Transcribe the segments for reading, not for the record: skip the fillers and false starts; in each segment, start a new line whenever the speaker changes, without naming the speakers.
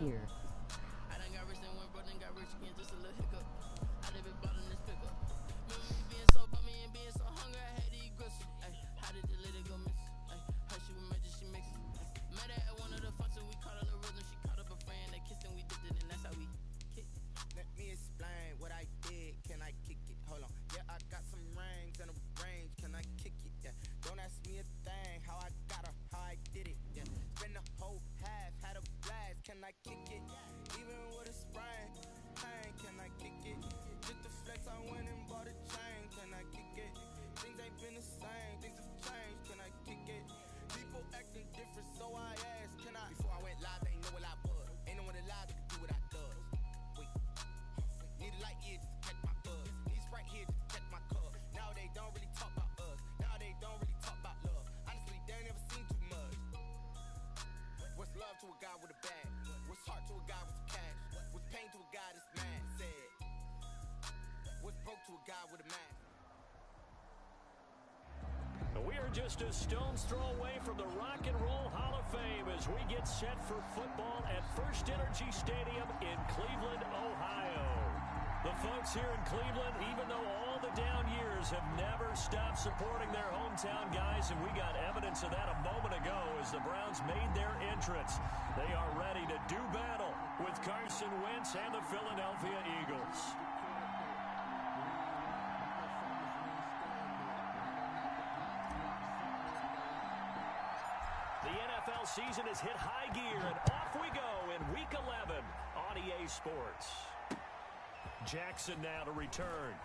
here.
I done got rich and went broke and got rich again, just a little hiccup. I live it bottom this pickup. Remember me being so bummy and being so hungry, I had to eat gristle. Ay, how did the lady go miss? Ay, how she was magic, she mixed. Met her at one of the functions, we caught her the rhythm. She caught up a friend, they kissed and we dipped it, and that's how we kicked. Let me explain what I did. Can I kick it? Hold on. Yeah, I got some rings and a range. Can I kick it? Yeah. Don't ask me a thing. How I got her, how I did it. Yeah. Spend the whole half, had a blast. Can I kick it? Even with a sprain. Pain, can I kick it? Just the flex, I went and bought a chain. Can I kick it? Things ain't been the same. Things have changed. Can I kick it? People acting different, so I asked. Can I? Before I went live, they ain't know what I was. Ain't no one alive that could do what I does. Wait. Need a light here just to catch my buzz. Need Sprite here just to catch my cup. Now they don't really talk about us. Now they don't really talk about love. Honestly, they ain't never seen too much. What's love to a guy with a bag? What's heart to a guy with some cash? What's pain to a guy that's mad? Said. What's broke to a guy with a mask?
We are just a stone's throw away from the Rock and Roll Hall of Fame as we get set for football at First Energy Stadium in Cleveland, Ohio. The folks here in Cleveland, even though all the down years, have never stopped supporting their hometown guys, and we got evidence of that a moment ago as the Browns made their entrance. They are ready to do battle with Carson Wentz and the Philadelphia Eagles. The NFL season has hit high gear, and off we go in Week 11 on EA Sports. Jackson now to return.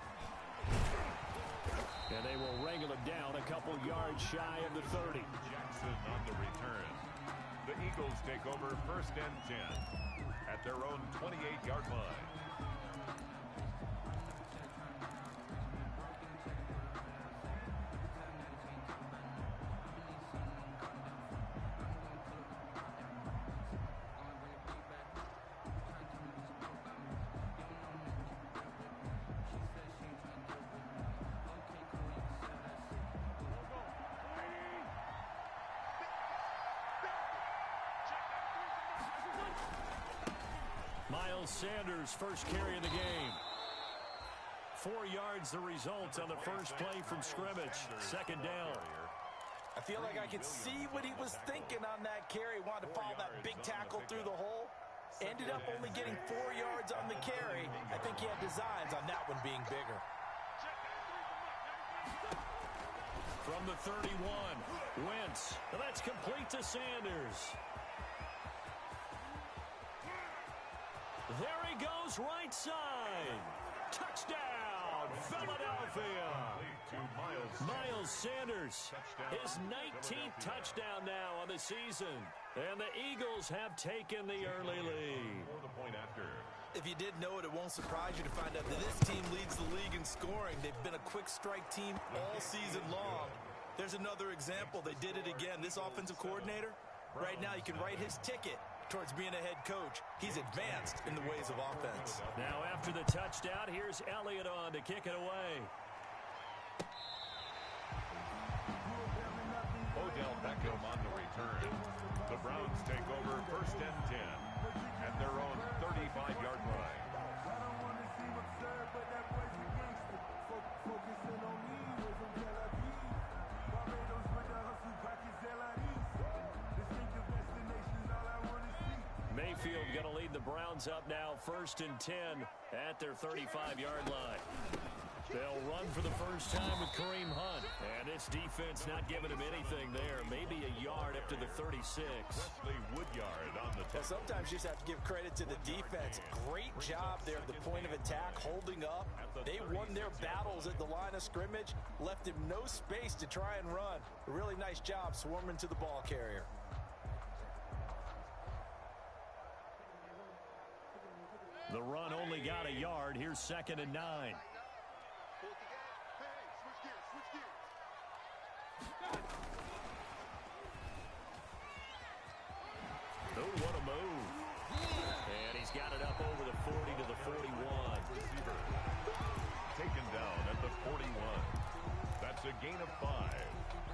And they will wrangle him down a couple yards shy of the 30.
Jackson on the return. The Eagles take over 1st and 10 at their own 28-yard line.
Sanders first carry of the game. 4 yards the result on the first play from scrimmage. 2nd down.
I feel like I could see what he was thinking on that carry. Wanted to follow that big tackle through the hole. Ended up only getting 4 yards on the carry. I think he had designs on that one being bigger.
From the 31, Wentz. That's complete to Sanders. There he goes, right side. Touchdown, Philadelphia. Miles Sanders, his 19th touchdown now on the season. And the Eagles have taken the early lead.
If you didn't know it, it won't surprise you to find out that this team leads the league in scoring. They've been a quick strike team all season long. There's another example. They did it again. This offensive coordinator, right now you can write his ticket towards being a head coach. He's advanced in the ways of offense.
Now after the touchdown, here's Elliott on to kick it away.
Odell Beckham on the return. The Browns take over 1st and 10 at their own 35-yard line.
Mayfield going to lead the Browns up now 1st and 10 at their 35-yard line. They'll run for the first time with Kareem Hunt. And its defense not giving him anything there. Maybe a yard up to the 36.
Wesley Woodyard on the
well, sometimes you just have to give credit to the defense. Great job there at the point of attack, holding up. They won their battles at the line of scrimmage, left him no space to try and run. A really nice job swarming to the ball carrier.
The run only got a yard. Here's 2nd and 9. Oh, what a move. And he's got it up over the 40 to the 41.
Receiver taken down at the 41. That's a gain of 5.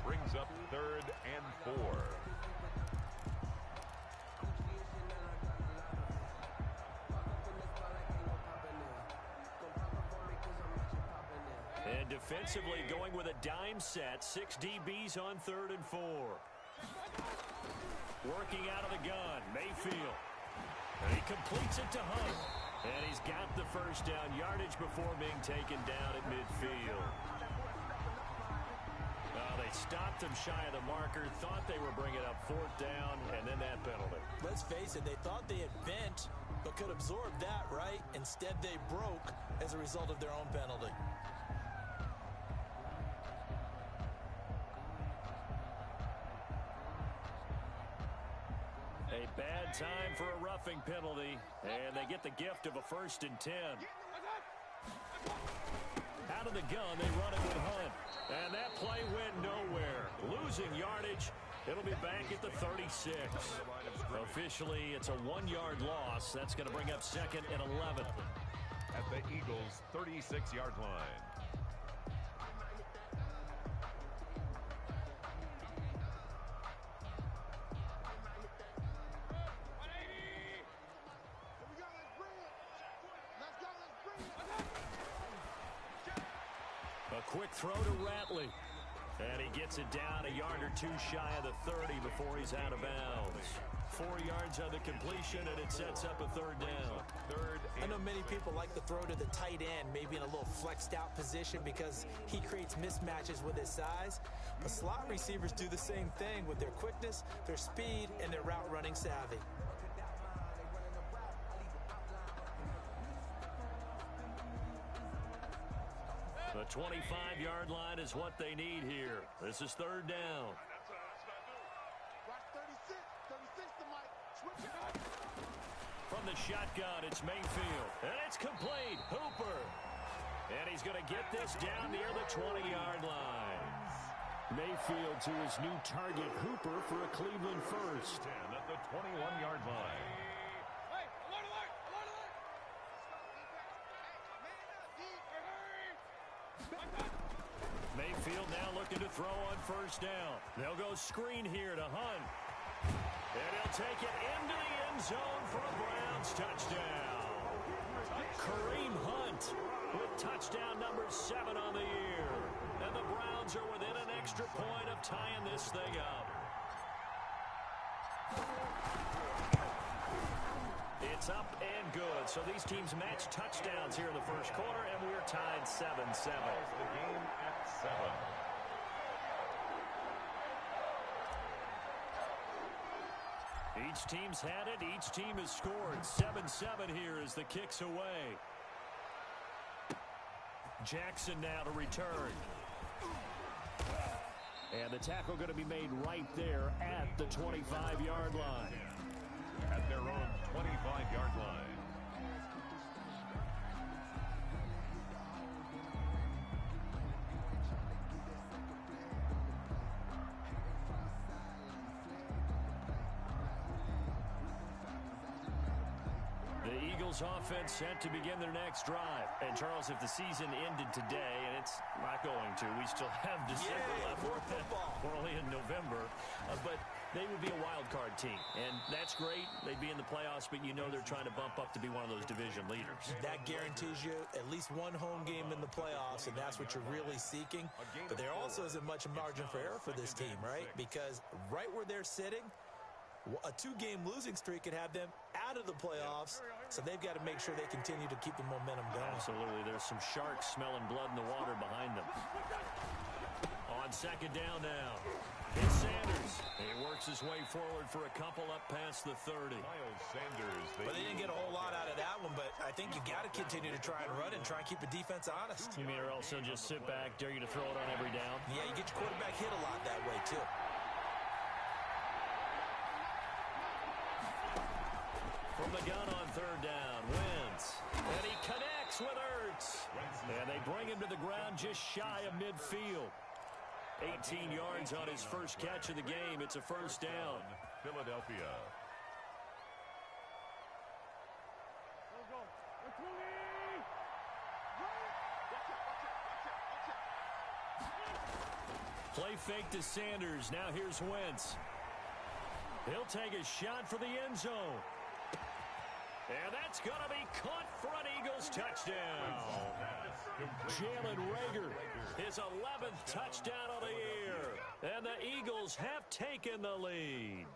Brings up 3rd and 4.
defensively going with a dime set. 6 DBs on 3rd and 4. Working out of the gun, Mayfield. And he completes it to Hunt. And he's got the first down yardage before being taken down at midfield. They stopped him shy of the marker, thought they were bringing up 4th down, and then that penalty.
Let's face it, they thought they had bent, but could absorb that, right? Instead, they broke as a result of their own penalty.
A bad time for a roughing penalty, and they get the gift of a 1st and 10. Out of the gun, they run it with Hunt. And that play went nowhere. Losing yardage. It'll be back at the 36. Officially, it's a 1-yard loss. That's going to bring up 2nd and 11.
At the Eagles' 36-yard line.
A quick throw to Ratley. And he gets it down a yard or 2 shy of the 30 before he's out of bounds. 4 yards on the completion, and it sets up a 3rd down.
I know many people like the throw to the tight end, maybe in a little flexed out position because he creates mismatches with his size. But slot receivers do the same thing with their quickness, their speed, and their route running savvy.
The 25-yard line is what they need here. This is 3rd down. From the shotgun, it's Mayfield. And it's complete. Hooper. And he's going to get this down near the 20-yard line. Mayfield to his new target, Hooper, for a Cleveland first.
10 at the 21-yard line.
Mayfield now looking to throw on 1st down. They'll go screen here to Hunt. And he'll take it into the end zone for a Browns touchdown. Kareem Hunt with touchdown number 7 on the year. And the Browns are within an extra point of tying this thing up. It's up and good. So these teams match touchdowns here in the 1st quarter, and we're tied 7-7.
The game at 7.
Each team's had it. Each team has scored. 7-7 here as the kick's away. Jackson now to return. And the tackle going to be made right there at the 25-yard line.
At their own 25-yard line.
The Eagles offense set to begin their next drive. And Charles, if the season ended today, and it's not going to, we still have December left.
More football.
We're only in November, but they would be a wild card team, and that's great. They'd be in the playoffs, but you know they're trying to bump up to be one of those division leaders.
That guarantees you at least one home game in the playoffs, and that's what you're really seeking. But there also isn't much margin for error for this team, right? Because right where they're sitting, a 2-game losing streak could have them out of the playoffs, so they've got to make sure they continue to keep the momentum going.
Absolutely. There's some sharks smelling blood in the water behind them. On 2nd down now, it's Sanders. He works his way forward for a couple up past the 30.
Miles Sanders.
Well, they didn't get a whole lot out of that one, but I think you got to continue to try and run and try and keep the defense honest.
You mean or else he'll just sit back, dare you to throw it on every down?
Yeah, you get your quarterback hit a lot that way, too.
From the gun on 3rd down, Wentz. And he connects with Ertz. And they bring him to the ground just shy of midfield. 18 yards on his first catch of the game. It's a 1st down.
Philadelphia.
Play fake to Sanders. Now here's Wentz. He'll take a shot for the end zone. And that's going to be caught for an Eagles touchdown. Jalen Reagor his 11th touchdown of the year. And the Eagles have taken the lead.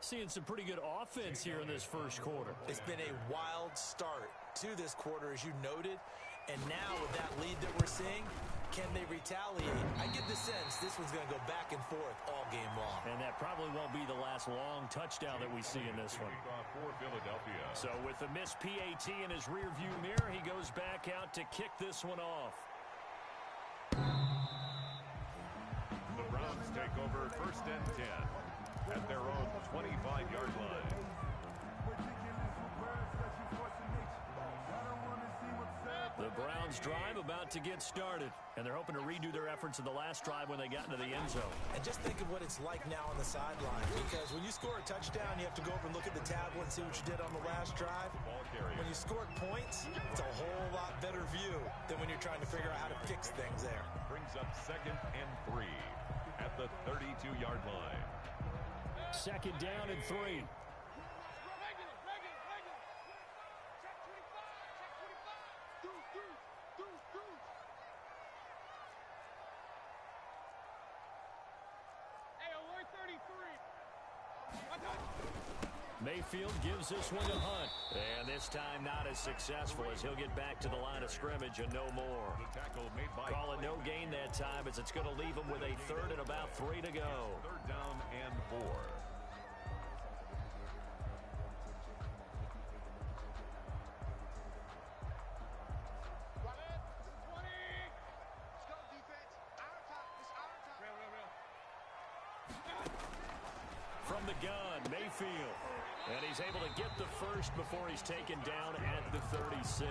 Seeing some pretty good offense here in this first quarter.
It's been a wild start to this quarter, as you noted. And now with that lead that we're seeing, can they retaliate? I get the sense this one's going to go back and forth all game long.
And that probably won't be the last long touchdown that we see in this one.
For Philadelphia.
So with the missed PAT in his rearview mirror, he goes back out to kick this one off.
The Browns take over 1st and 10 at their own 25-yard line.
The Browns drive about to get started, and they're hoping to redo their efforts in the last drive when they got into the end zone.
And just think of what it's like now on the sideline, because when you score a touchdown, you have to go over and look at the tablet and see what you did on the last drive. When you scored points, it's a whole lot better view than when you're trying to figure out how to fix things there.
Brings up 2nd and 3 at the 32-yard line.
2nd down and 3. Mayfield gives this one to Hunt. And this time not as successful as he'll get back to the line of scrimmage and no more.
The tackle made by
Call it no gain that time as it's going to leave him with a 3rd and about 3 to go.
3rd down and 4.
From the gun, Mayfield. And he's able to get the first before he's taken down at the 36.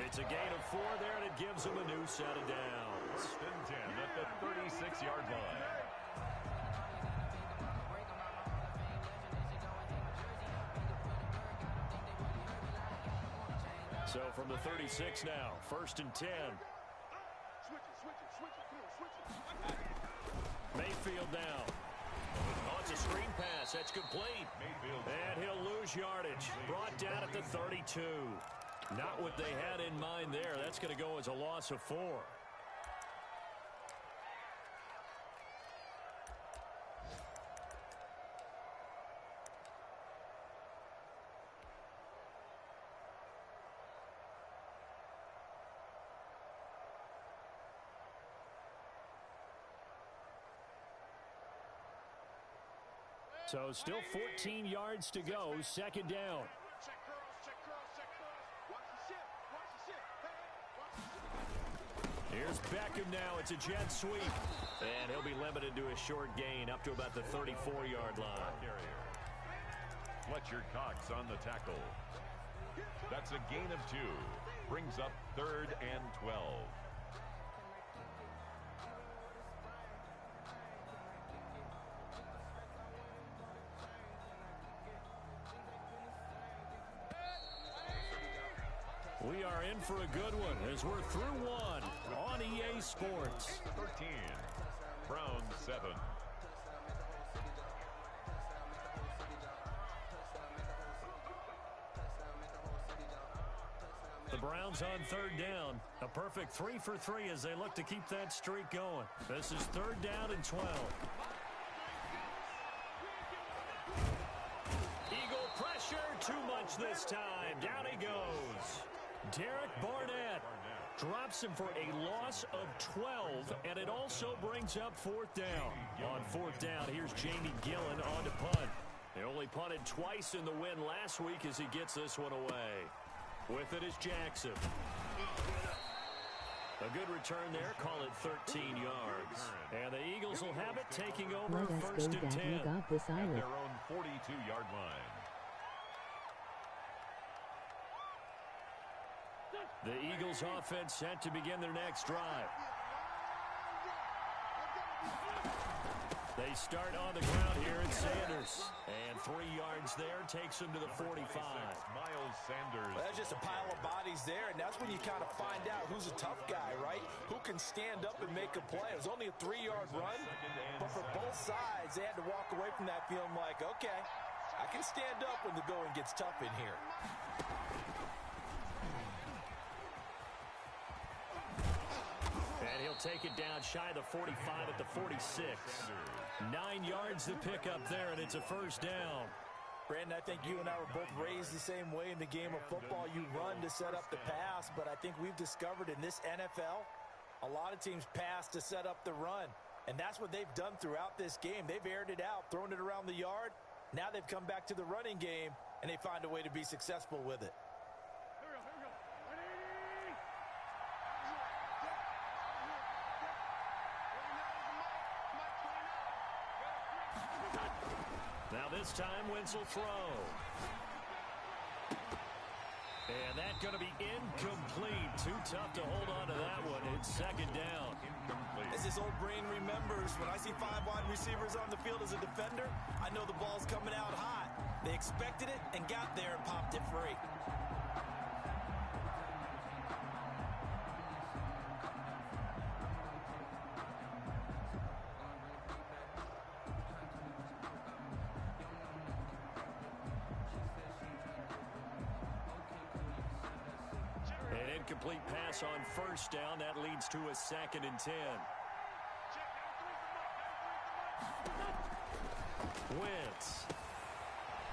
It's a gain of 4 there, and it gives him a new set of downs.
1st and 10 at the 36-yard line.
So from the 36 now, 1st and 10. Mayfield down. Oh, it's a screen pass. That's complete. And he'll lose yardage. Brought down at the 32. Not what they had in mind there. That's going to go as a loss of 4. So still 14 yards to go, 2nd down. Here's Beckham now. It's a jet sweep. And he'll be limited to a short gain up to about the 34-yard line.
Fletcher Cox on the tackle. That's a gain of 2. Brings up 3rd and 12.
We are in for a good one as we're through one on EA Sports.
13. Browns 7.
The Browns on 3rd down. A perfect 3 for 3 as they look to keep that streak going. This is 3rd down and 12. Eagle pressure, too much this time. Down he goes. Derek Barnett drops him for a loss of 12, and it also brings up 4th down. On 4th down, here's Jamie Gillen on to punt. They only punted twice in the win last week as he gets this one away. With it is Jackson. A good return there, call it 13 yards. And the Eagles will have it taking over 1st and 10.
At their own 42-yard line.
The Eagles offense set to begin their next drive. They start on the ground here at Sanders. And 3 yards there takes them to the 45.
Miles Sanders.
Well, that's just a pile of bodies there, and that's when you kind of find out who's a tough guy, right? Who can stand up and make a play. It was only a 3-yard run, but for both sides, they had to walk away from that feeling like, okay, I can stand up when the going gets tough in here.
take it down shy of the 45 at the 46. 9 yards to pick up there, and it's a first down.
Brandon, I think you and I were both raised the same way in the game of football. You run to set up the pass, but I think we've discovered in this NFL, a lot of teams pass to set up the run. And that's what they've done throughout this game. They've aired it out, thrown it around the yard. Now they've come back to the running game, and they find a way to be successful with it.
Now this time, Wentz will throw. And that's going to be incomplete. Too tough to hold on to that one. It's second down.
As this old brain remembers, when I see 5 wide receivers on the field as a defender, I know the ball's coming out hot. They expected it and got there and popped it free.
Incomplete pass on first down. That leads to a 2nd and 10. Wentz.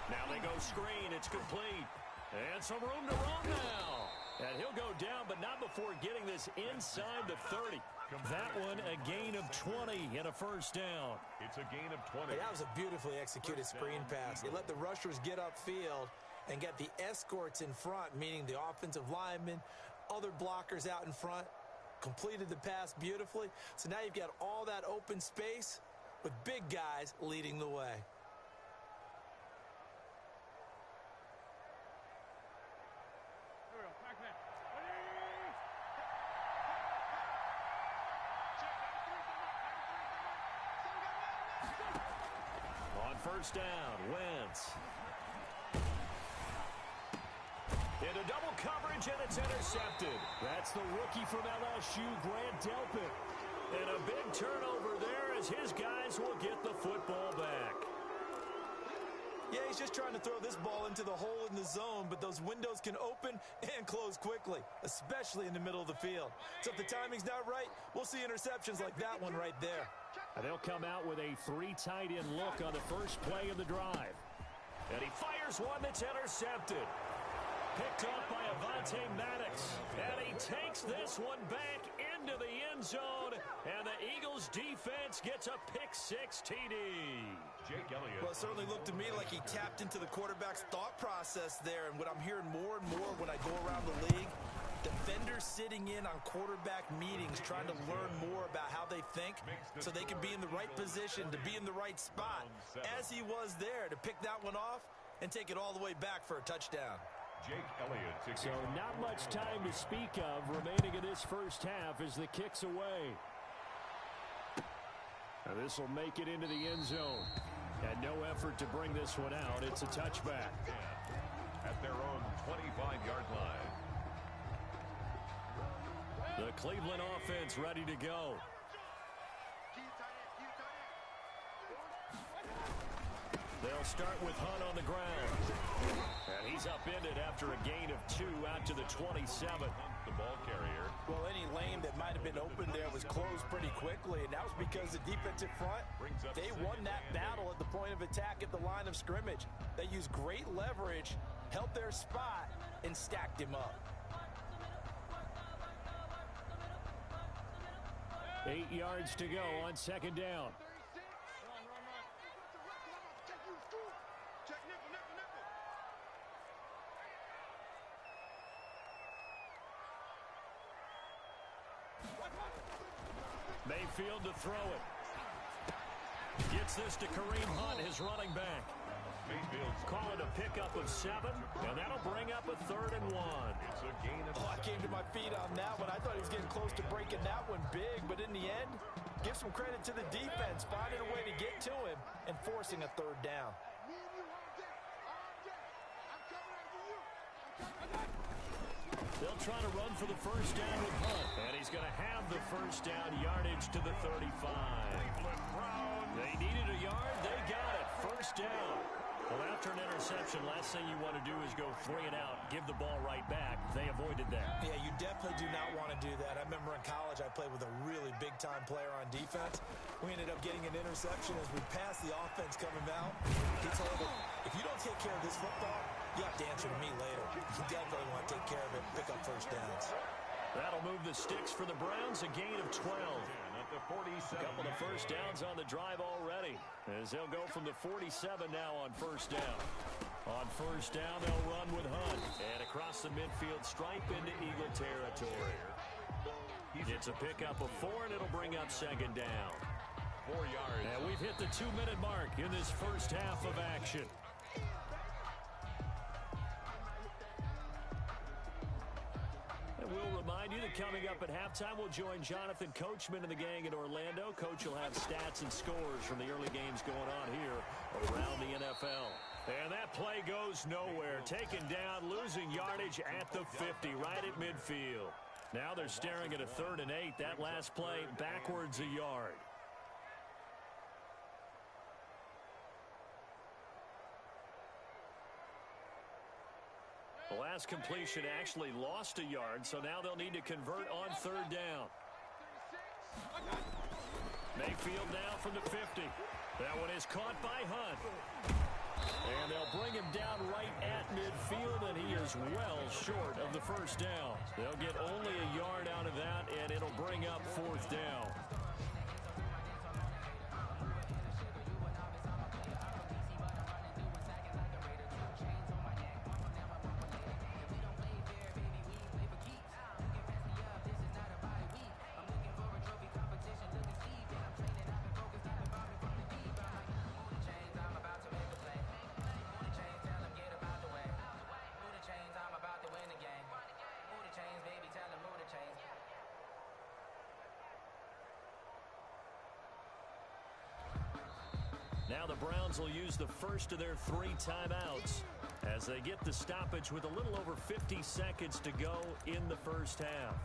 Now they go screen. It's complete. And some room to run now. And he'll go down, but not before getting this inside the 30. That one a gain of 20 and a first down.
It's a gain of 20.
Hey, that was a beautifully executed screen pass. It let the rushers get upfield and get the escorts in front, meaning the offensive linemen, other blockers out in front, completed the pass beautifully. So now you've got all that open space with big guys leading the way.
On first down, Wentz. Into double coverage, and it's intercepted. That's the rookie from LSU, Grant Delpit. And a big turnover there as his guys will get the football back.
Yeah, he's just trying to throw this ball into the hole in the zone, but those windows can open and close quickly, especially in the middle of the field. So if the timing's not right, we'll see interceptions like that one right there.
And they'll come out with a 3 tight end look on the first play of the drive. And he fires one that's intercepted. Picked up by Avonte Maddox. And he takes this one back into the end zone. And the Eagles defense gets a pick-6 TD.
Jake Elliott.
Well, it certainly looked to me like he tapped into the quarterback's thought process there. And what I'm hearing more and more when I go around the league, defenders sitting in on quarterback meetings trying to learn more about how they think so they can be in the right position, to be in the right spot, as he was there to pick that one off and take it all the way back for a touchdown.
Jake Elliott.
So not much time to speak of remaining in this first half as the kick's away. Now this will make it into the end zone. And no effort to bring this one out. It's a touchback.
At their own 25-yard line.
The Cleveland offense ready to go. They'll start with Hunt on the ground. And he's upended after a gain of 2 out to the 27.
The ball carrier.
Well, any lane that might have been open there was closed pretty quickly, and that was because the defensive front, they won that battle at the point of attack at the line of scrimmage. They used great leverage, held their spot, and stacked him up.
8 yards to go on second down. Mayfield to throw it. Gets this to Kareem Hunt, his running back.
Mayfield's
Call it a pickup of 7, and that'll bring up a 3rd and 1.
It's a gain of
I came to my feet on that one. I thought he was getting close to breaking that one big, but in the end, give some credit to the defense, finding a way to get to him and forcing a 3rd down.
They'll try to run for the first down with Hunt, and he's going to have the first down, yardage to the 35. They needed a yard. They got it. First down. Well, after an interception, last thing you want to do is go 3 and out, give the ball right back. They avoided that.
Yeah, you definitely do not want to do that. I remember in college I played with a really big-time player on defense. We ended up getting an interception as we passed the offense coming out. He told him, if you don't take care of this football, you have to answer to me later. You definitely want to take care of it, pick up first downs.
That'll move the sticks for the Browns, a gain of 12.
At the 47.
A couple of first downs on the drive already, as they'll go from the 47 now on first down. On first down, they'll run with Hunt. And across the midfield stripe into Eagle territory. It's a pickup of 4, and it'll bring up second down.
4 yards.
And we've hit the 2-minute mark in this first half of action. We'll remind you that coming up at halftime, we'll join Jonathan Coachman and the gang in Orlando. Coach will have stats and scores from the early games going on here around the NFL. And that play goes nowhere. Taken down, losing yardage at the 50, right at midfield. Now they're staring at a 3rd and 8. That last play backwards a yard. The last completion actually lost a yard, so now they'll need to convert on 3rd down. Mayfield now from the 50. That one is caught by Hunt. And they'll bring him down right at midfield, and he is well short of the first down. They'll get only a yard out of that, and it'll bring up 4th down. Now the Browns will use the first of their 3 timeouts as they get the stoppage with a little over 50 seconds to go in the first half.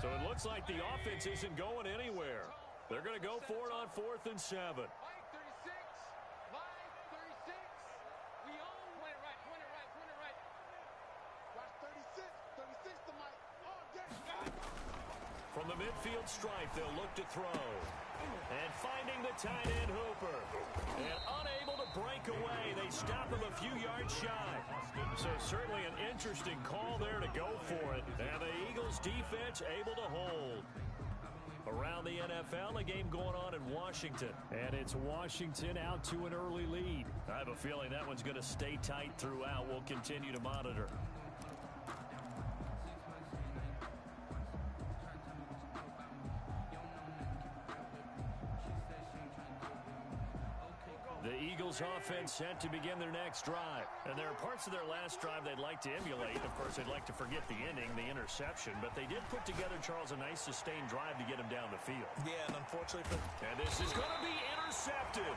So it looks like the offense isn't going anywhere. They're going to go for it on 4th and 7.
Line 36. We own. Point it right. Watch 36 to Mike. Oh, yes.
From the midfield stripe, they'll look to throw. And finding the tight end Hooper. And unable to break away. They stop him a few yards shy. So certainly an interesting call there to go for it. And the Eagles defense able to hold. Around the NFL, a game going on in Washington. And it's Washington out to an early lead. I have a feeling that one's going to stay tight throughout. We'll continue to monitor. The Eagles offense set to begin their next drive. And there are parts of their last drive they'd like to emulate. Of course, they'd like to forget the ending, the interception. But they did put together, Charles, a nice sustained drive to get him down the field.
Yeah, and unfortunately for...
And this is going to be intercepted.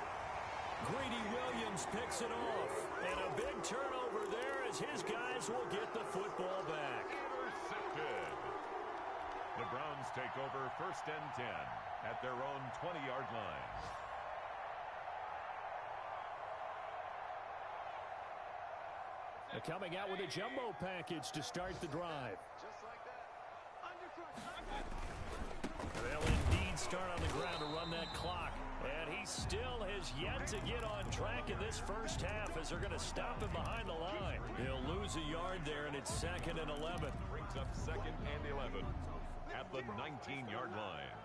Greedy Williams picks it off. And a big turnover there as his guys will get the football back.
Intercepted. The Browns take over 1st and 10 at their own 20-yard line.
Coming out with a jumbo package to start the drive.
Just like that.
They'll indeed start on the ground to run that clock. And he still has yet to get on track in this first half as they're going to stop him behind the line. He'll lose a yard there, and it's 2nd and 11.
Brings up 2nd and 11 at the 19-yard line.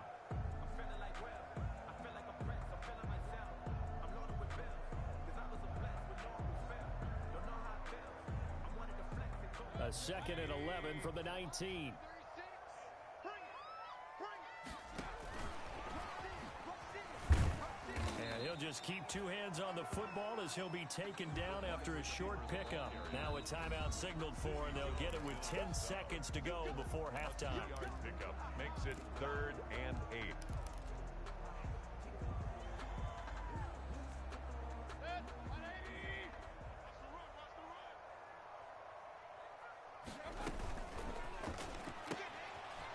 A 2nd and 11 from the 19. And he'll just keep two hands on the football as he'll be taken down after a short pickup. Now a timeout signaled for, and they'll get it with 10 seconds to go before halftime.
2-yard pickup makes it 3rd and 8.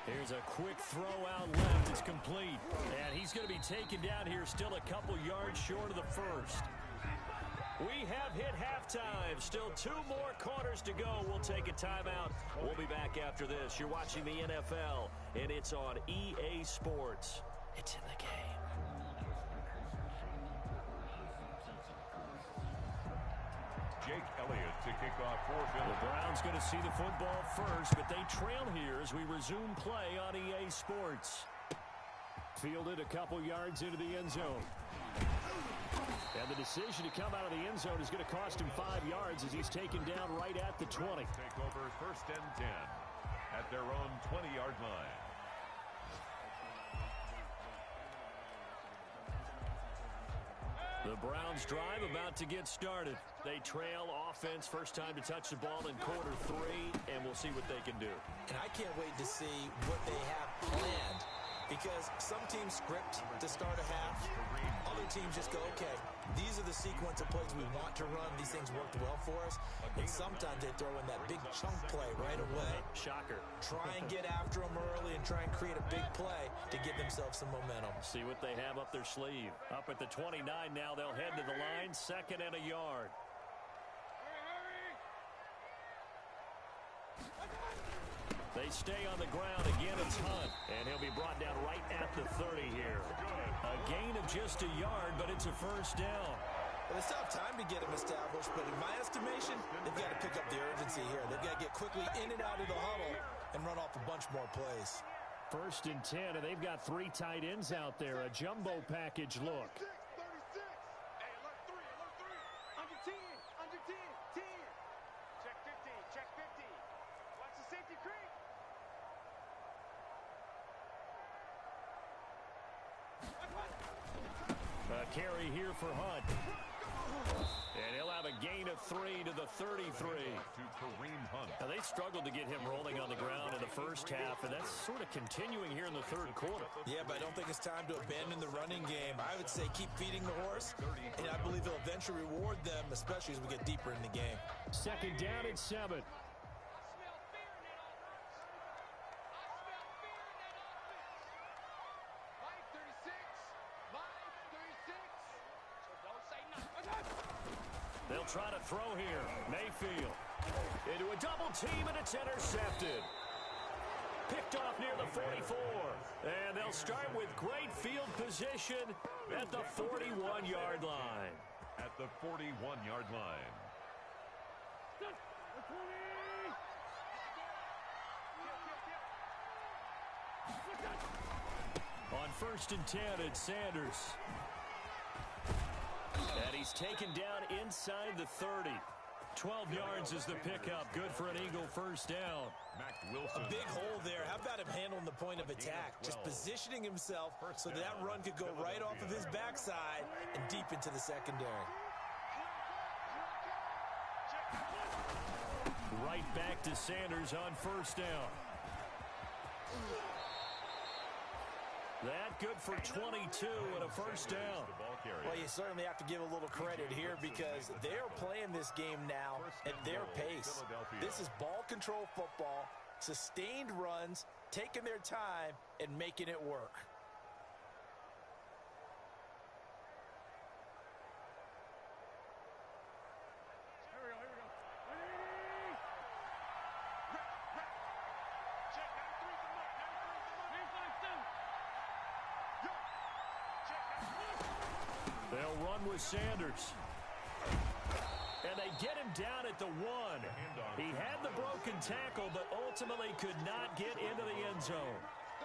Here's a quick throw out left. It's complete. And he's going to be taken down here still a couple yards short of the first. We have hit halftime. Still 2 more quarters to go. We'll take a timeout. We'll be back after this. You're watching the NFL, and it's on EA Sports. It's in the game.
Jake Elliott to kick off for Philly.
The Browns going to see the football first, but they trail here as we resume play on EA Sports. Fielded a couple yards into the end zone. And the decision to come out of the end zone is going to cost him 5 yards as he's taken down right at the 20.
Take over 1st and 10 at their own 20-yard line.
The Browns drive about to get started. They trail offense, first time to touch the ball in quarter 3, and we'll see what they can do.
And I can't wait to see what they have planned, because some teams script to start a half. Other teams just go, okay, these are the sequence of plays we want to run. These things worked well for us. And sometimes they throw in that big chunk play right away.
Shocker.
Try and get after them early and try and create a big play to give themselves some momentum.
See what they have up their sleeve. Up at the 29 now, they'll head to the line, 2nd and a yard. They stay on the ground. Again, it's Hunt. And he'll be brought down right at the 30 here. A gain of just a yard, but it's a first down.
Well, they still have time to get him established, but in my estimation, they've got to pick up the urgency here. They've got to get quickly in and out of the huddle and run off a bunch more plays.
1st and 10, and they've got 3 tight ends out there. A jumbo package look.
36. Hey, alert 3, alert 3. Under 10, under 10, 10. Check 50, check 50. Watch the safety creep.
A carry here for Hunt. And he'll have a gain of 3 to the 33.
To Kareem Hunt.
Now, they struggled to get him rolling on the ground in the first half, and that's sort of continuing here in the 3rd quarter.
Yeah, but I don't think it's time to abandon the running game. I would say keep feeding the horse, and I believe he'll eventually reward them, especially as we get deeper in the game.
2nd down and 7. They'll try to throw here. Mayfield into a double team, and it's intercepted. Picked off near the 44. And they'll start with great field position at the 41-yard line.
At the 41-yard line.
On 1st and 10, it's Sanders. And he's taken down inside the 30. 12 yards is the pickup. Good for an Eagle first down.
Mac Wilson.
A big hole there. How about him handling the point of attack? Just positioning himself so that run could go right off of his backside and deep into the secondary.
Right back to Sanders on 1st down. That good for 22 and a first down.
Well, you certainly have to give a little credit here because they're playing this game now at their pace. This is ball control football, sustained runs, taking their time, and making it work.
They'll run with Sanders. And they get him down at the 1. He had the broken tackle, but ultimately could not get into the end zone.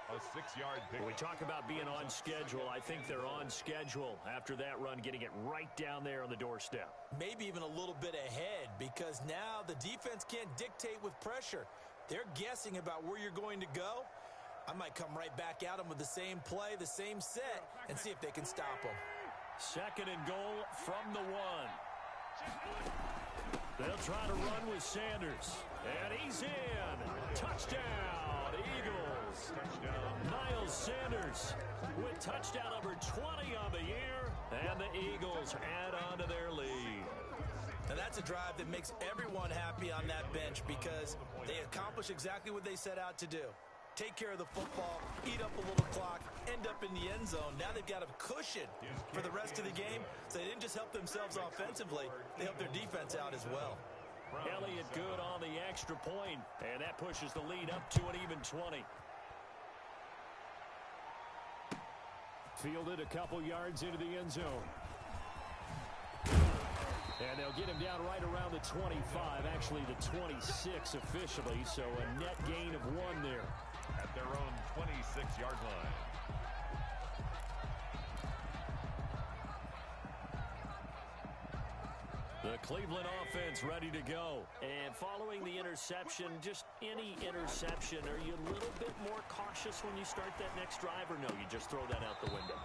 A 6-yard pick.
When we talk about being on schedule, I think they're on schedule after that run, getting it right down there on the doorstep.
Maybe even a little bit ahead because now the defense can't dictate with pressure. They're guessing about where you're going to go. I might come right back at them with the same play, the same set, and see if they can stop them.
Second and goal from the 1. They'll try to run with Sanders. And he's in. Touchdown, Eagles. Miles Sanders with touchdown number 20 on the year. And the Eagles add on to their lead.
And that's a drive that makes everyone happy on that bench because they accomplish exactly what they set out to do. Take care of the football, eat up a little clock, end up in the end zone. Now they've got a cushion for the rest of the game. So they didn't just help themselves offensively, they helped their defense out as well.
Elliott good on the extra point, and that pushes the lead up to an even 20. Fielded a couple yards into the end zone. And they'll get him down right around the 25, actually the 26 officially, so a net gain of 1 there.
At their own 26-yard line.
The Cleveland offense ready to go. And following the interception, just any interception, are you a little bit more cautious when you start that next drive, or no, you just throw that out the window?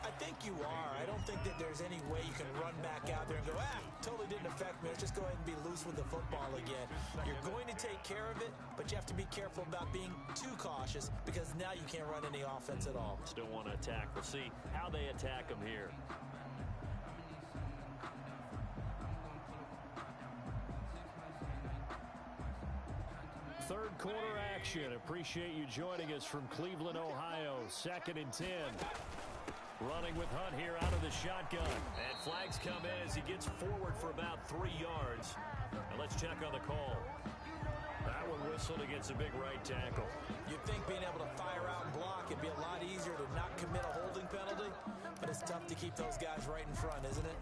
I think you are. I don't think that there's any way you can run back out there and go, totally didn't affect me. Let's just go ahead and be loose with the football again. You're going to take care of it, but you have to be careful about being too cautious because now you can't run any offense at all.
Still want to attack. We'll see how they attack them here. Third quarter action. Appreciate you joining us from Cleveland, Ohio. 2nd and 10. Running with Hunt here out of the shotgun. And flags come in as he gets forward for about 3 yards. And let's check on the call. That one whistled against a big right tackle.
You'd think being able to fire out and block it'd be a lot easier to not commit a holding penalty, but it's tough to keep those guys right in front, isn't it?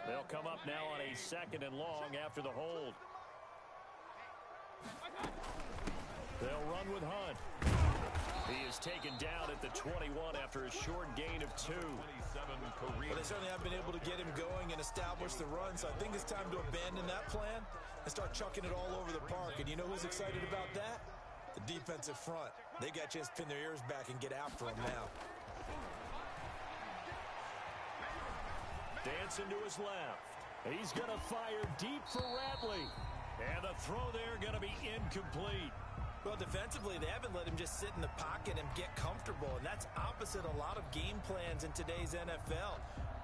They'll come up now on a 2nd and long after the hold. They'll run with Hunt. He is taken down at the 21 after a short gain of 2.
Well, they certainly have been able to get him going and establish the run, so I think it's time to abandon that plan and start chucking it all over the park. And you know who's excited about that? The defensive front. They got a chance to pin their ears back and get after him now.
Dancing to his left. He's going to fire deep for Radley. And the throw there going to be incomplete.
Well, defensively, they haven't let him just sit in the pocket and get comfortable, and that's opposite a lot of game plans in today's NFL.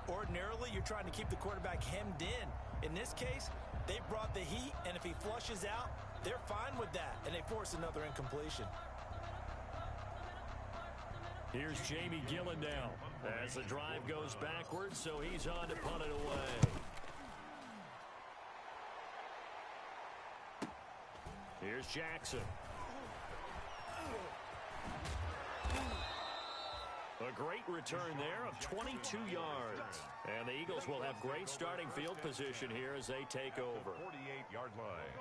Ordinarily, you're trying to keep the quarterback hemmed in. In this case, they brought the heat, and if he flushes out, they're fine with that, and they force another incompletion.
Here's Jamie Gillen now as the drive goes backwards, so he's on to punt it away. Here's Jackson. A great return there of 22 yards. And the Eagles will have great starting field position here as they take over.
48-yard line.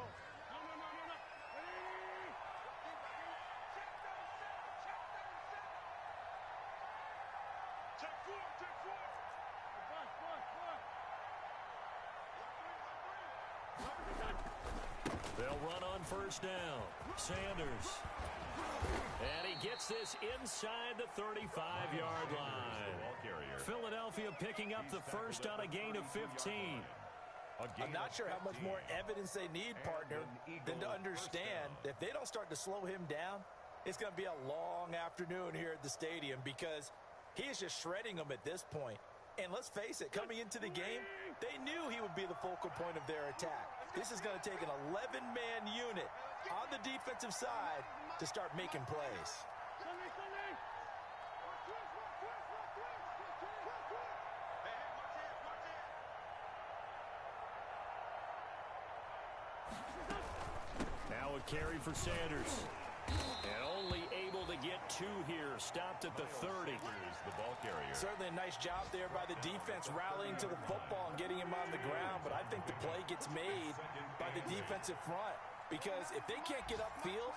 They'll run on first down. Sanders. And he gets this inside the 35-yard line. Philadelphia picking up the first on a gain of 15.
I'm not sure how much more evidence they need, partner, than to understand that if they don't start to slow him down, it's going to be a long afternoon here at the stadium because he is just shredding them at this point. And let's face it, coming into the game, they knew he would be the focal point of their attack. This is going to take an 11-man unit on the defensive side to start making plays.
Now a carry for Sanders. And only able to get 2 here. Stopped at the 30.
Here's the ball carrier.
Certainly a nice job there by the defense rallying to the football and getting him on the ground. But I think the play gets made by the defensive front. Because if they can't get upfield,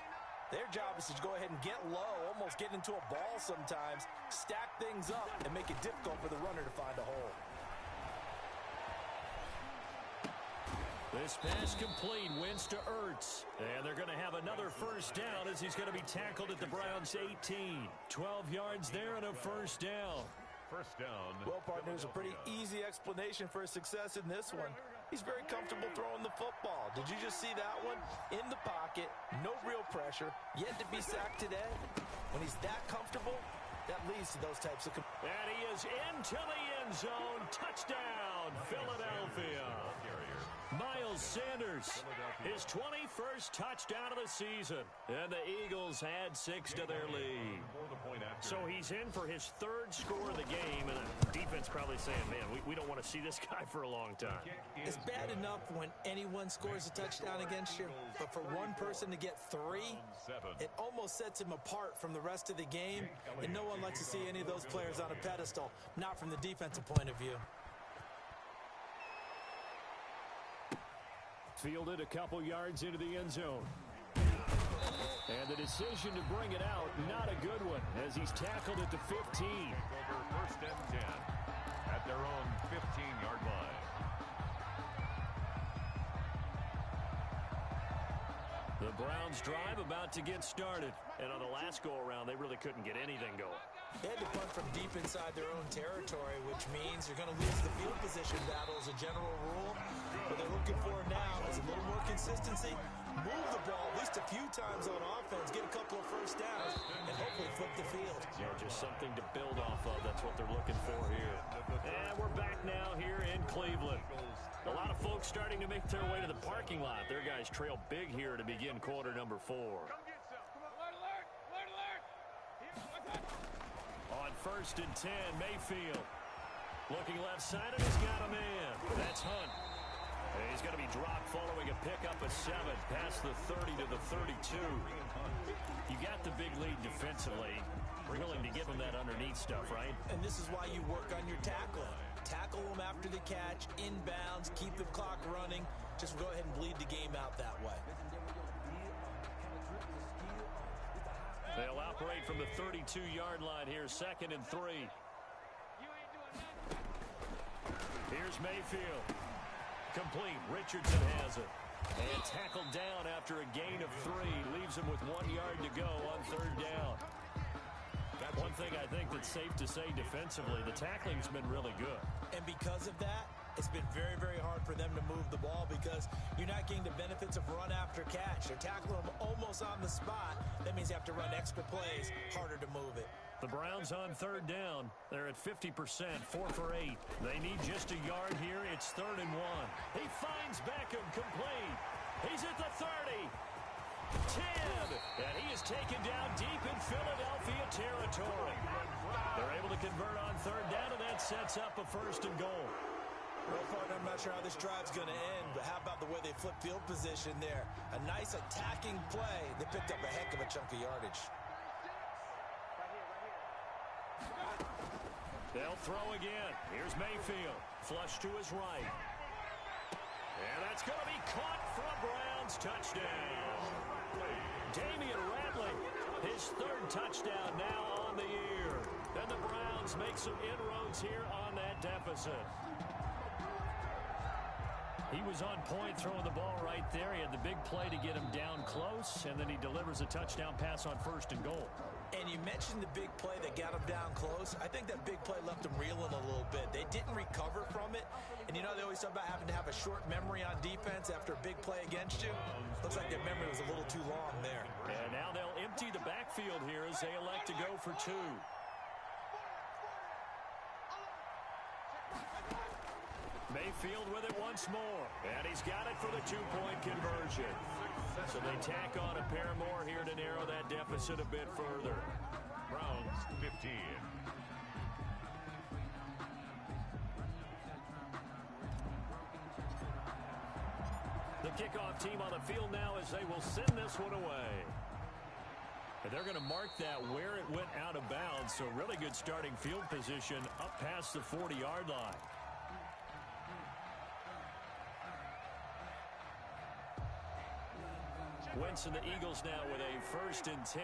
Their job is to go ahead and get low, almost get into a ball sometimes, stack things up, and make it difficult for the runner to find a hole.
This pass complete, wins to Ertz. And they're going to have another first down as he's going to be tackled at the Browns' 18. 12 yards there and a first down.
First down.
Well, partner, there's a pretty easy explanation for his success in this one. He's very comfortable throwing the football. Did you just see that one? In the pocket, no real pressure, yet to be sacked today. When he's that comfortable, that leads to those types of...
And he is into the end zone. Touchdown, Philadelphia. Miles Sanders, his 21st touchdown of the season. And the Eagles add 6 to their lead. So he's in for his 3rd score of the game. And the defense probably saying, man, we don't want to see this guy for a long time.
It's bad enough when anyone scores a touchdown against you. But for one person to get 3, it almost sets him apart from the rest of the game. And no one likes to see any of those players on a pedestal, not from the defensive point of view.
Fielded a couple yards into the end zone. And the decision to bring it out, not a good one, as he's tackled at the 15.
Over first and 10 at their own 15-yard line.
The Browns drive about to get started. And on the last go-around, they really couldn't get anything going.
They had to punt from deep inside their own territory, which means you're going to lose the field position battle as a general rule. What they're looking for now is a little more consistency, move the ball at least a few times on offense, get a couple of first downs, and hopefully flip the field.
Yeah, just something to build off of. That's what they're looking for here. And we're back now here in Cleveland. A lot of folks starting to make their way to the parking lot. Their guys trail big here to begin quarter number 4. On first and 10, Mayfield. Looking left-sided, he's got a man. That's Hunt. And he's going to be dropped following a pickup of 7 past the 30 to the 32. You got the big lead defensively. We're willing to give him that underneath stuff, right?
And this is why you work on your tackling. Tackle them after the catch, inbounds, keep the clock running. Just go ahead and bleed the game out that way.
They'll operate from the 32-yard line here, 2nd and 3. Here's Mayfield. Complete. Richardson has it. And tackled down after a gain of 3. Leaves him with 1 yard to go on 3rd down. One thing I think that's safe to say defensively, the tackling's been really good.
And because of that, it's been very, very hard for them to move the ball because you're not getting the benefits of run after catch. They're tackling them almost on the spot. That means you have to run extra plays, harder to move it.
The Browns on 3rd down. They're at 50%, 4 for 8. They need just a yard here. It's 3rd and 1. He finds Beckham complete. He's at the 30. 10. And he is taken down deep in Philadelphia territory. They're able to convert on 3rd down, and that sets up a 1st and goal.
Well, partner, I'm not sure how this drive's going to end, but how about the way they flip field position there? A nice attacking play. They picked up a heck of a chunk of yardage.
They'll throw again. Here's Mayfield. Flush to his right. And that's going to be caught for a Browns touchdown. Damian Rattling, his 3rd touchdown now on the year. And the Browns make some inroads here on that deficit. He was on point throwing the ball right there. He had the big play to get him down close, and then he delivers a touchdown pass on 1st and goal.
And you mentioned the big play that got him down close. I think that big play left him reeling a little bit. They didn't recover from it. And you know, they always talk about having to have a short memory on defense after a big play against you. Looks like their memory was a little too long there.
And now they'll empty the backfield here as they elect to go for 2. Mayfield with it once more. And he's got it for the 2-point conversion. So they tack on a pair more here to narrow that deficit a bit further.
Browns 15.
The kickoff team on the field now as they will send this one away. And they're going to mark that where it went out of bounds. So really good starting field position up past the 40-yard line. Wentz and the Eagles now with a 1st and 10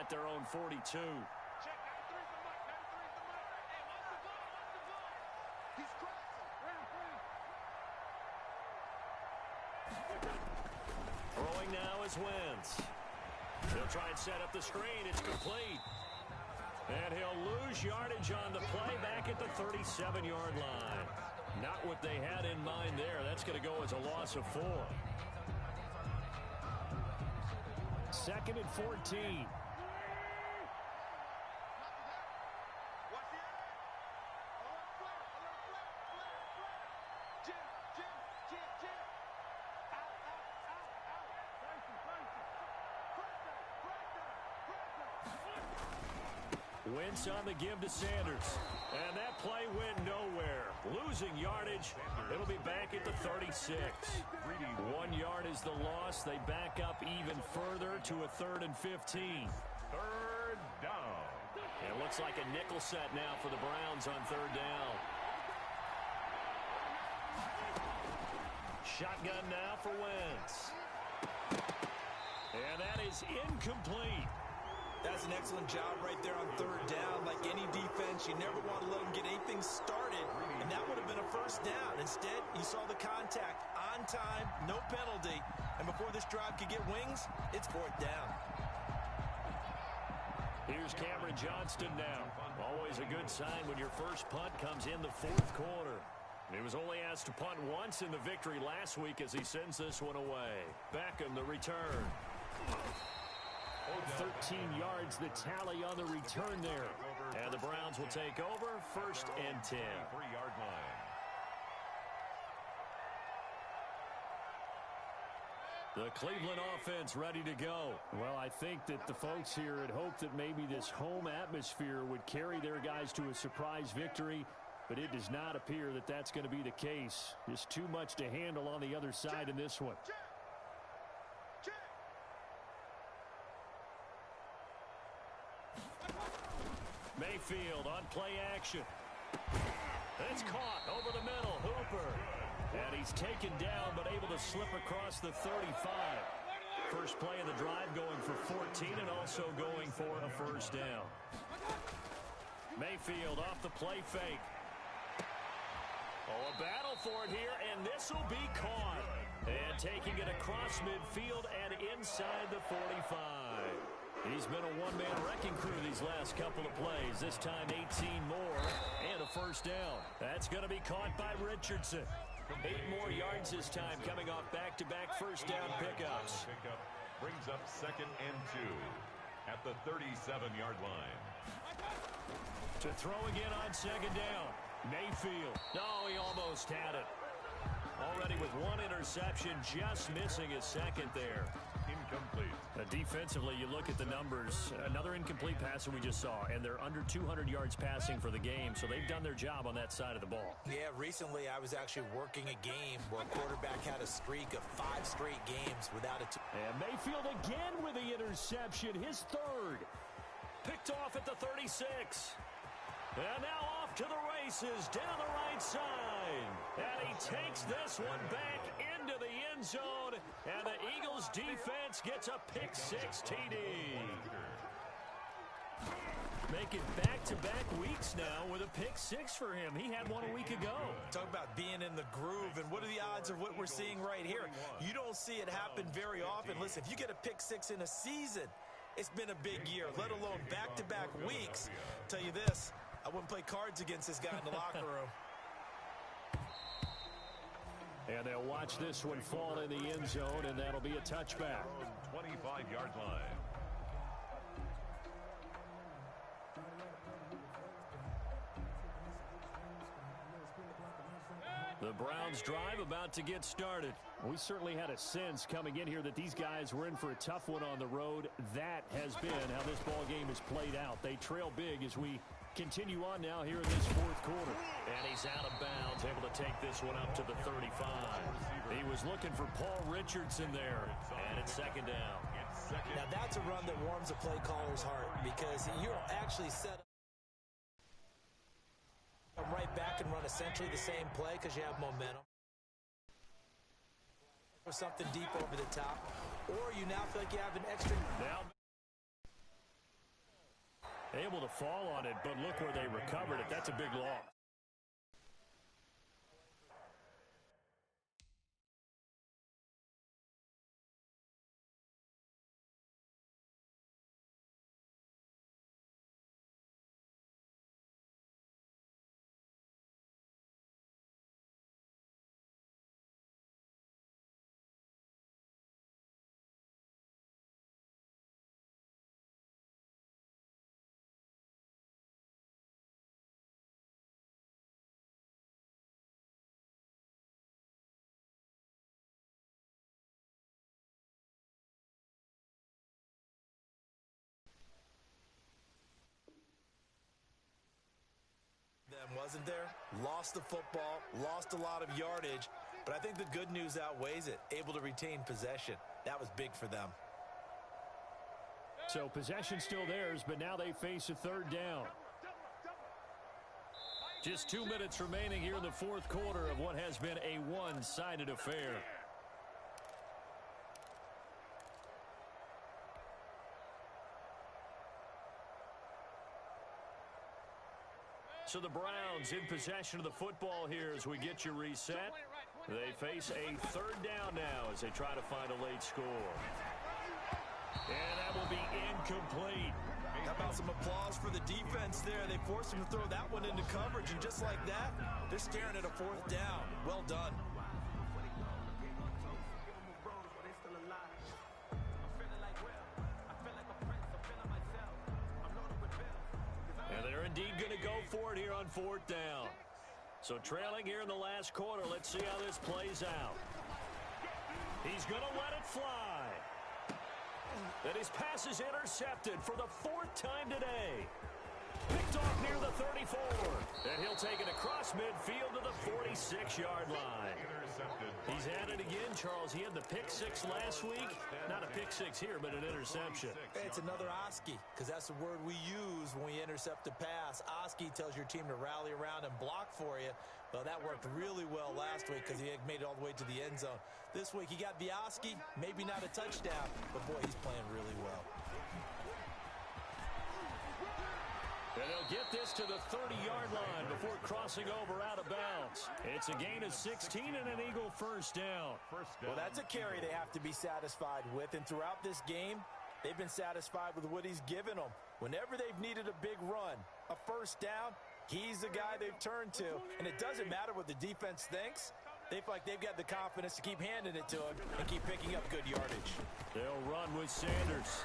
at their own 42.
Check, 93's the mark, 93's the mark. Hey, off the ball, off the ball. He's crossing.
Throwing now is Wentz. He'll try and set up the screen. It's complete. And he'll lose yardage on the play back at the 37-yard line. Not what they had in mind there. That's going to go as a loss of 4. 2nd and 14. Wentz on the give to Sanders. And that play went nowhere. Losing yardage. It'll be back at the 36. 1 yard is the loss. They back up even further to a 3rd and 15.
3rd down.
It looks like a nickel set now for the Browns on 3rd down. Shotgun now for Wentz. And that is incomplete.
That's an excellent job right there on 3rd down. Like any defense, you never want to let them get anything started, and that would have been a 1st down. Instead, you saw the contact on time, no penalty, and before this drive could get wings, it's 4th down.
Here's Cameron Johnston now. Always a good sign when your first punt comes in the 4th quarter. He was only asked to punt once in the victory last week as he sends this one away. Beckham, the return. 13 yards, the tally on the return there. And the Browns will take over, 1st and 10.
3-yard line.
The Cleveland offense ready to go. Well, I think that the folks here had hoped that maybe this home atmosphere would carry their guys to a surprise victory, but it does not appear that that's going to be the case. Just too much to handle on the other side in this one. Mayfield on play action. It's caught over the middle. Hooper. And he's taken down but able to slip across the 35. First play of the drive going for 14 and also going for a 1st down. Mayfield off the play fake. Oh, a battle for it here, and this will be caught. And taking it across midfield and inside the 45. He's been a one-man wrecking crew these last couple of plays. This time 18 more and a 1st down. That's going to be caught by Richardson. 8 more yards this time coming off back-to-back 1st down pickups.
Pickup brings up 2nd and 2 at the 37-yard line.
To throw again on 2nd down. Mayfield. No, he almost had it. Already with 1 interception, just missing his 2nd there.
Incomplete.
Defensively, you look at the numbers. Another incomplete passer we just saw, and they're under 200 yards passing for the game, so they've done their job on that side of the ball.
Yeah, recently I was actually working a game where a quarterback had a streak of 5 straight games without a...
And Mayfield again with the interception, his 3rd. Picked off at the 36. And now off to the races down the right side. And he takes this one back into the end zone. And the Eagles defense gets a pick-6 TD. Making back-to-back weeks now with a pick-6 for him. He had one a week ago.
Talk about being in the groove, and what are the odds of what we're seeing right here? You don't see it happen very often. Listen, if you get a pick-6 in a season, it's been a big year, let alone back-to-back weeks. Tell you this, I wouldn't play cards against this guy in the locker room.
And they'll watch this one fall in the end zone, and that'll be a touchback.
25-yard line.
The Browns drive about to get started. We certainly had a sense coming in here that these guys were in for a tough one on the road. That has been how this ball game has played out. They trail big as we continue on now here in this 4th quarter. And he's out of bounds, able to take this one up to the 35. He was looking for Paul Richardson there. And it's 2nd down.
Now that's a run that warms a play caller's heart because you don't actually set up right back and run essentially the same play because you have momentum. Or something deep over the top. or you now feel like you have an extra...
Now able to fall on it, but look where they recovered it. That's a big loss.
Wasn't there? Lost the football, lost a lot of yardage, but I think the good news outweighs it. Able to retain possession. That was big for them.
So possession still theirs, but now they face a third down. Just 2 minutes remaining here in the fourth quarter of what has been a one-sided affair. So the Browns in possession of the football here as we get you reset. They face a third down now as they try to find a late score. And that will be incomplete.
How about some applause for the defense there? They forced him to throw that one into coverage, and just like that, they're staring at a fourth down. Well done.
And they're indeed going to go for it here on fourth down. So trailing here in the last quarter, let's see how this plays out. He's going to let it fly. And his pass is intercepted for the fourth time today. Picked off near the 34. And he'll take it across midfield to the 46-yard line. He's had it again, Charles. He had the pick six last week. Not a pick six here, but an interception.
Hey, it's another Oski, because that's the word we use when we intercept a pass. Oski tells your team to rally around and block for you. Well, that worked really well last week because he made it all the way to the end zone. This week he got the Oski, maybe not a touchdown, but boy, he's playing really well.
And they'll get this to the 30-yard line before crossing over out of bounds. It's a gain of 16 and an Eagle first down.
Well, that's a carry they have to be satisfied with. And throughout this game, they've been satisfied with what he's given them. Whenever they've needed a big run, a first down, he's the guy they've turned to. And it doesn't matter what the defense thinks. They feel like they've got the confidence to keep handing it to him and keep picking up good yardage.
They'll run with Sanders.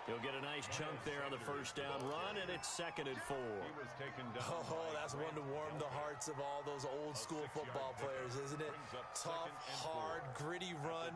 He'll get a nice chunk there on the first down run, and it's 2nd and 4.
Oh, that's one to warm the hearts of all those old school football players, isn't it? Tough, hard, gritty run.